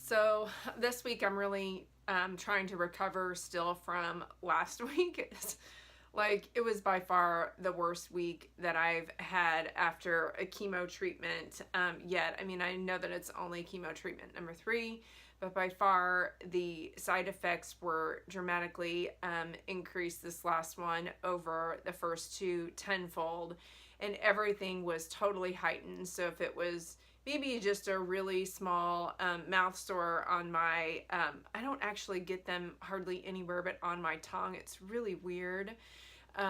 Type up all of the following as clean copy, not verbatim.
So this week I'm really trying to recover still from last week. Like, it was by far the worst week that I've had after a chemo treatment yet. I mean, I know that it's only chemo treatment number 3, but by far the side effects were dramatically increased this last one over the first 2 tenfold, and everything was totally heightened. So if it was maybe just a really small mouth sore on my, I don't actually get them hardly anywhere but on my tongue. It's really weird. So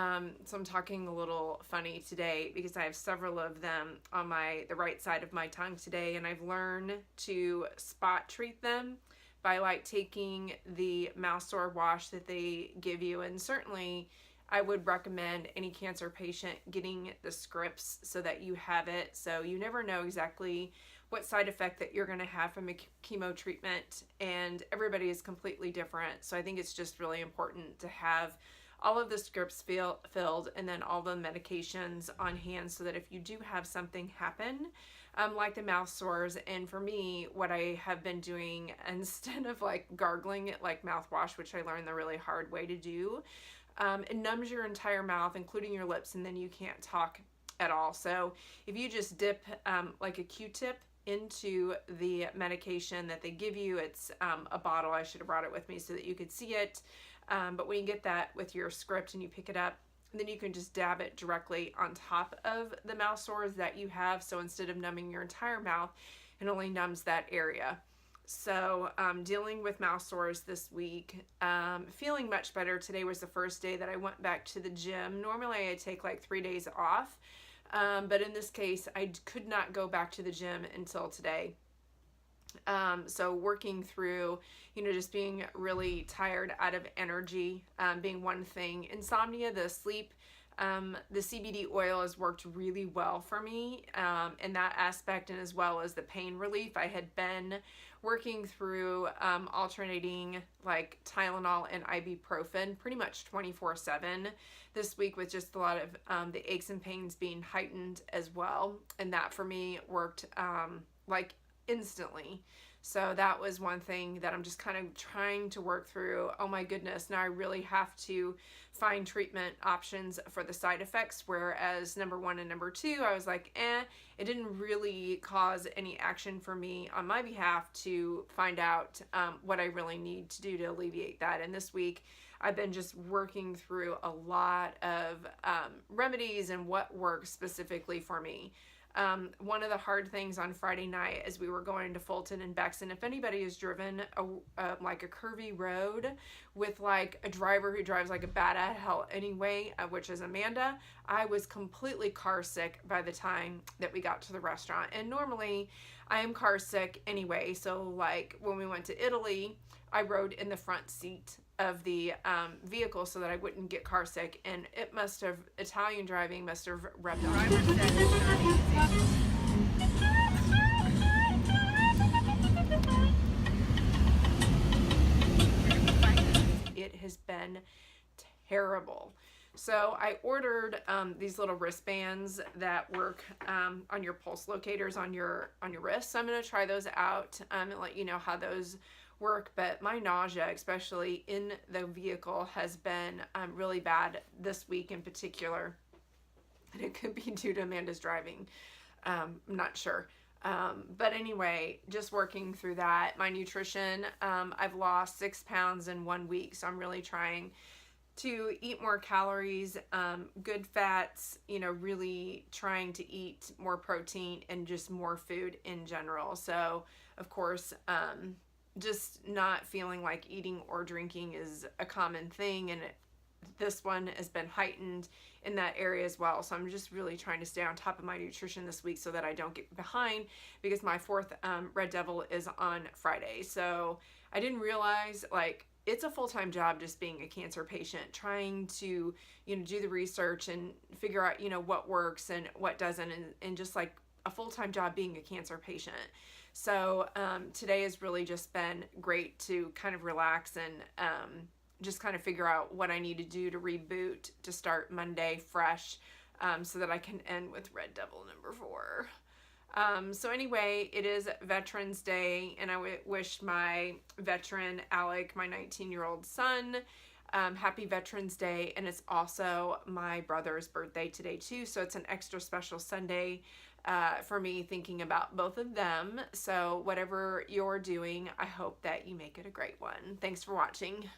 I'm talking a little funny today because I have several of them on the right side of my tongue today, and I've learned to spot treat them by like taking the mouth sore wash that they give you. And certainly I would recommend any cancer patient getting the scripts so that you have it, so you never know exactly what side effect that you're going to have from a chemo treatment, and everybody is completely different. So I think it's just really important to have all of the scripts filled and then all the medications on hand, so that if you do have something happen, like the mouth sores, and for me, what I have been doing, instead of like gargling it like mouthwash, which I learned the really hard way to do, it numbs your entire mouth, including your lips, and then you can't talk at all. So if you just dip like a Q-tip into the medication that they give you, it's a bottle. I should have brought it with me so that you could see it. But when you get that with your script and you pick it up, then you can just dab it directly on top of the mouth sores that you have. So instead of numbing your entire mouth, it only numbs that area. So dealing with mouth sores this week, feeling much better. Today was the first day that I went back to the gym. Normally I take like 3 days off, but in this case I could not go back to the gym until today. So working through, just being really tired, out of energy, being one thing. Insomnia, the sleep, the CBD oil has worked really well for me in that aspect, and as well as the pain relief. I had been working through alternating like Tylenol and ibuprofen pretty much 24/7 this week, with just a lot of the aches and pains being heightened as well, and that for me worked like instantly. So that was one thing that I'm just kind of trying to work through. Oh my goodness, now I really have to find treatment options for the side effects, whereas number 1 and number 2, I was like, it didn't really cause any action for me on my behalf to find out what I really need to do to alleviate that. And this week I've been just working through a lot of remedies and what works specifically for me. One of the hard things on Friday night as we were going to Fulton and Bexon, if anybody has driven like a curvy road with like a driver who drives like a bat out of hell anyway, which is Amanda, I was completely car sick by the time that we got to the restaurant. And normally I am car sick anyway. So like when we went to Italy, I rode in the front seat of the vehicle so that I wouldn't get car sick, and Italian driving must have rubbed off. It has been terrible. So I ordered these little wristbands that work on your pulse locators on your wrist. So I'm going to try those out and let you know how those work. But my nausea, especially in the vehicle, has been really bad this week in particular. And it could be due to Amanda's driving. I'm not sure. But anyway, just working through that. My nutrition, I've lost 6 pounds in 1 week. So I'm really trying to eat more calories, good fats, really trying to eat more protein and just more food in general. So of course, just not feeling like eating or drinking is a common thing, and this one has been heightened in that area as well. So I'm just really trying to stay on top of my nutrition this week so that I don't get behind, because my 4th Red Devil is on Friday. So I didn't realize, like, it's a full-time job just being a cancer patient, trying to, do the research and figure out, what works and what doesn't, and just like a full-time job being a cancer patient. So today has really just been great to kind of relax and just kind of figure out what I need to do to reboot to start Monday fresh, so that I can end with Red Devil number 4. So anyway, it is Veterans Day, and I wish my veteran Alec, my 19-year-old son, happy Veterans Day. And it's also my brother's birthday today too, so it's an extra special Sunday for me, thinking about both of them. So whatever you're doing, I hope that you make it a great one. Thanks for watching.